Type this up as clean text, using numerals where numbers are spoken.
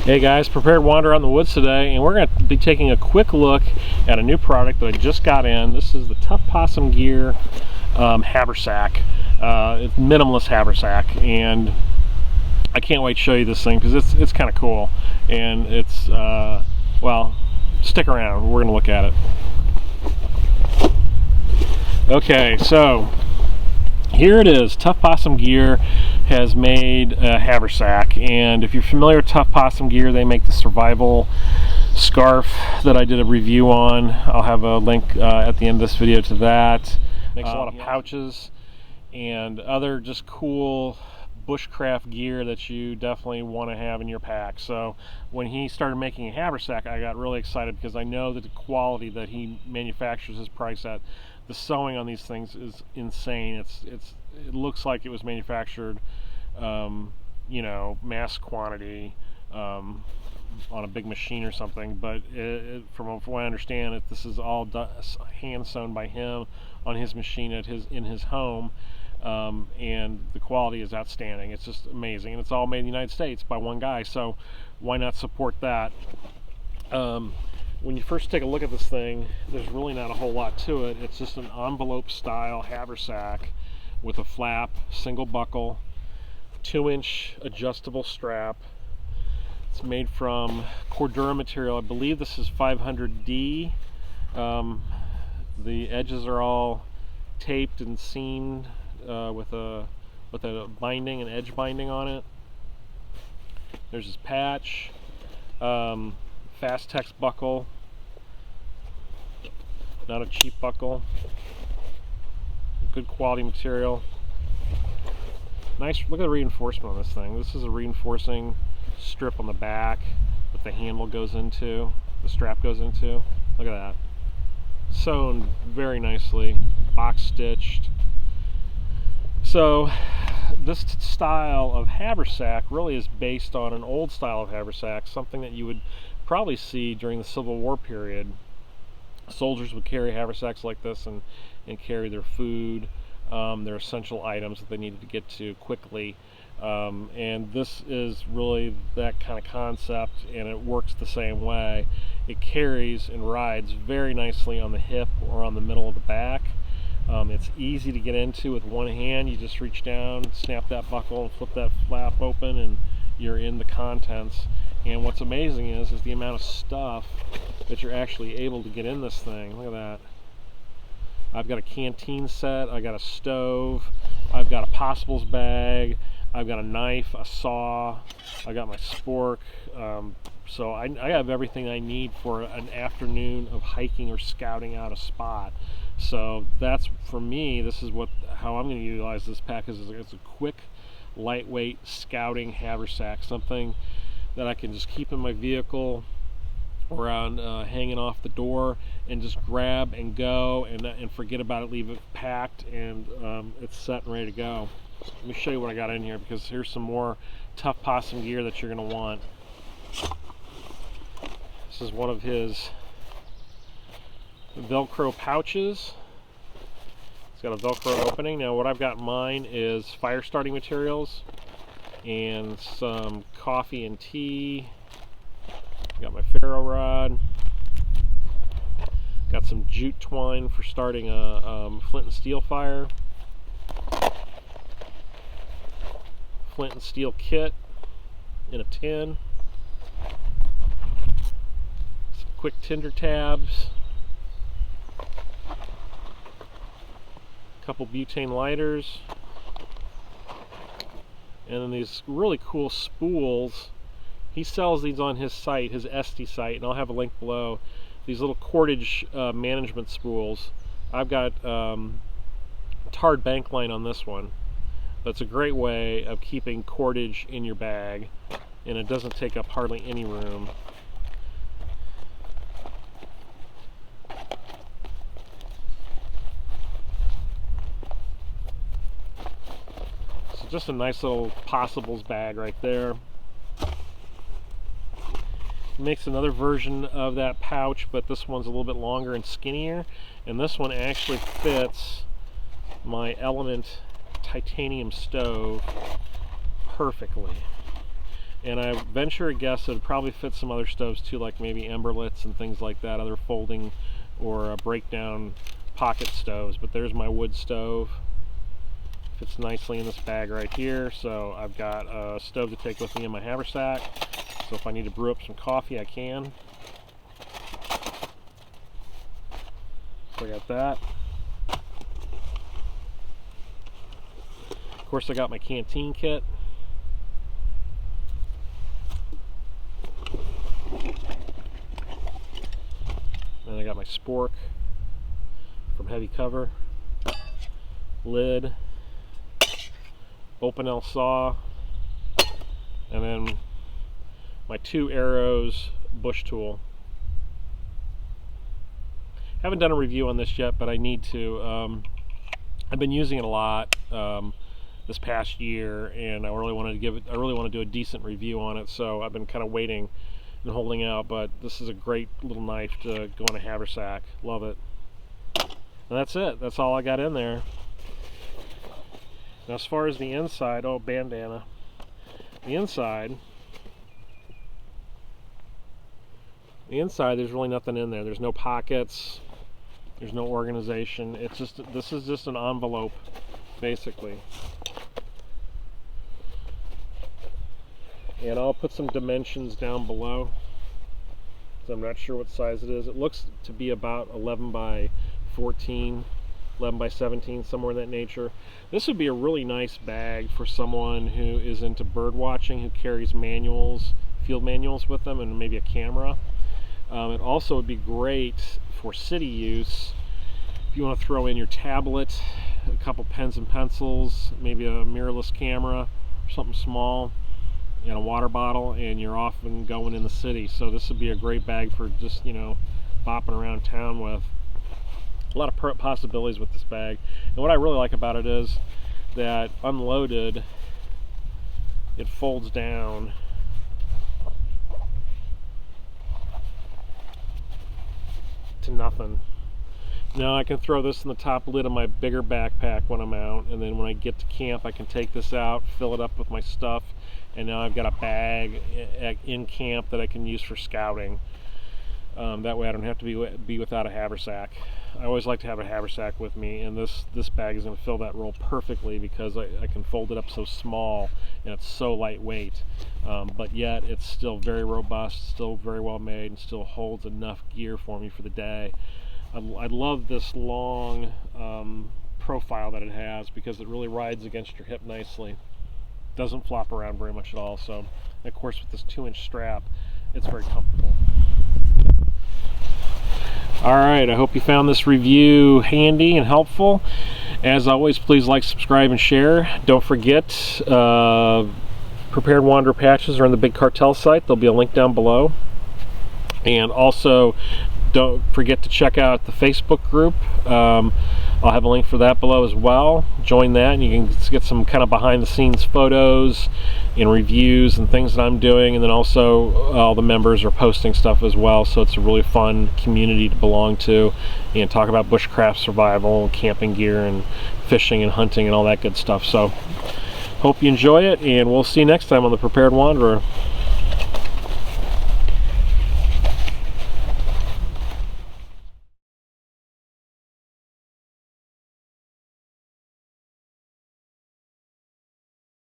Hey guys, prepared wander out in the woods today, and we're going to be taking a quick look at a new product that I just got in. This is the Tuff Possum Gear Haversack. It's Minimalist Haversack, and I can't wait to show you this thing because it's kind of cool. And it's, well, stick around. We're going to look at it. Okay, so here it is. Tuff Possum Gear has made a haversack, and if you're familiar with Tuff Possum Gear, they make the survival scarf that I did a review on. I'll have a link at the end of this video to that. Makes a lot of pouches and other just cool bushcraft gear that you definitely want to have in your pack. So when he started making a haversack, I got really excited because I know that the quality that he manufactures his price at, the sewing on these things is insane. It looks like it was manufactured, you know, mass quantity on a big machine or something. But from what I understand, this is all hand sewn by him on his machine in his home. And the quality is outstanding. It's just amazing, and it's all made in the United States by one guy, so why not support that? When you first take a look at this thing, there's really not a whole lot to it. It's just an envelope style haversack with a flap, single buckle, 2-inch adjustable strap. It's made from Cordura material. I believe this is 500D. The edges are all taped and seamed with a binding, an edge binding on it. There's his patch, Fast-Tex buckle, not a cheap buckle, good quality material. Nice, look at the reinforcement on this thing. This is a reinforcing strip on the back that the handle goes into, the strap goes into. Look at that. Sewn very nicely, box stitched. So this style of haversack really is based on an old style of haversack, something that you would probably see during the Civil War period. Soldiers would carry haversacks like this and carry their food, their essential items that they needed to get to quickly. And this is really that kind of concept, and it works the same way. It carries and rides very nicely on the hip or on the middle of the back. It's easy to get into with one hand. You just reach down, snap that buckle, and flip that flap open, and you're in the contents. And what's amazing is the amount of stuff that you're actually able to get in this thing. Look at that. I've got a canteen set, I've got a stove, I've got a possibles bag, I've got a knife, a saw, I got my spork. So I have everything I need for an afternoon of hiking or scouting out a spot. So that's, for me, this is how I'm going to utilize this pack. It's a quick, lightweight scouting haversack, something that I can just keep in my vehicle or on hanging off the door and just grab and go and forget about it, leave it packed, and it's set and ready to go. Let me show you what I got in here, because here's some more Tuff Possum gear that you're going to want. This is one of his Velcro pouches. It's got a Velcro opening. Now what I've got in mine is fire starting materials and some coffee and tea. Got my ferro rod. Got some jute twine for starting a flint and steel fire. Flint and steel kit in a tin. Some quick tinder tabs. Couple butane lighters, and then these really cool spools. He sells these on his site, his Etsy site, and I'll have a link below. These little cordage management spools. I've got tarred bank line on this one. That's a great way of keeping cordage in your bag, and it doesn't take up hardly any room. Just a nice little possibles bag right there. Makes another version of that pouch, but this one's a little bit longer and skinnier, and this one actually fits my Element titanium stove perfectly. And I venture a guess it would probably fit some other stoves too, like maybe emberlets and things like that, other folding or breakdown pocket stoves. But there's my wood stove. Fits nicely in this bag right here. So I've got a stove to take with me in my haversack. So if I need to brew up some coffee, I can. So I got that. Of course, I got my canteen kit. And I got my spork from Heavy Cover, lid, open L saw, and then my 2 arrows bush tool. Haven't done a review on this yet, but I need to. I've been using it a lot this past year, and I really want to do a decent review on it. So I've been kind of waiting and holding out. But this is a great little knife to go in a haversack. Love it. And that's it. That's all I got in there. Now, as far as the inside, oh, bandana. The inside, there's really nothing in there. There's no pockets. There's no organization. It's just, this is just an envelope, basically. And I'll put some dimensions down below. So I'm not sure what size it is. It looks to be about 11 by 14, 11 by 17, somewhere in that nature. This would be a really nice bag for someone who is into bird watching, who carries manuals, field manuals with them, and maybe a camera. It also would be great for city use. If you want to throw in your tablet, a couple pens and pencils, maybe a mirrorless camera, or something small, and a water bottle, and you're off and going in the city. So this would be a great bag for just, you know, bopping around town with. A lot of possibilities with this bag. And what I really like about it is that unloaded, it folds down to nothing. Now I can throw this in the top lid of my bigger backpack when I'm out, and then when I get to camp I can take this out, fill it up with my stuff, and now I've got a bag in camp that I can use for scouting. That way I don't have to be without a haversack. I always like to have a haversack with me, and this bag is going to fill that role perfectly because I can fold it up so small and it's so lightweight, but yet it's still very robust, still very well made, and still holds enough gear for me for the day. I love this long profile that it has because it really rides against your hip nicely. Doesn't flop around very much at all. So, of course, with this 2-inch strap, it's very comfortable. Alright, I hope you found this review handy and helpful. As always, please like, subscribe, and share. Don't forget, Prepared Wanderer patches are on the Big Cartel site. There'll be a link down below. And also, don't forget to check out the Facebook group. I'll have a link for that below as well. Join that and you can get some kind of behind the scenes photos and reviews and things that I'm doing, and then also all the members are posting stuff as well, so it's a really fun community to belong to and talk about bushcraft survival, camping gear, and fishing and hunting and all that good stuff. So hope you enjoy it, and we'll see you next time on the Prepared Wanderer.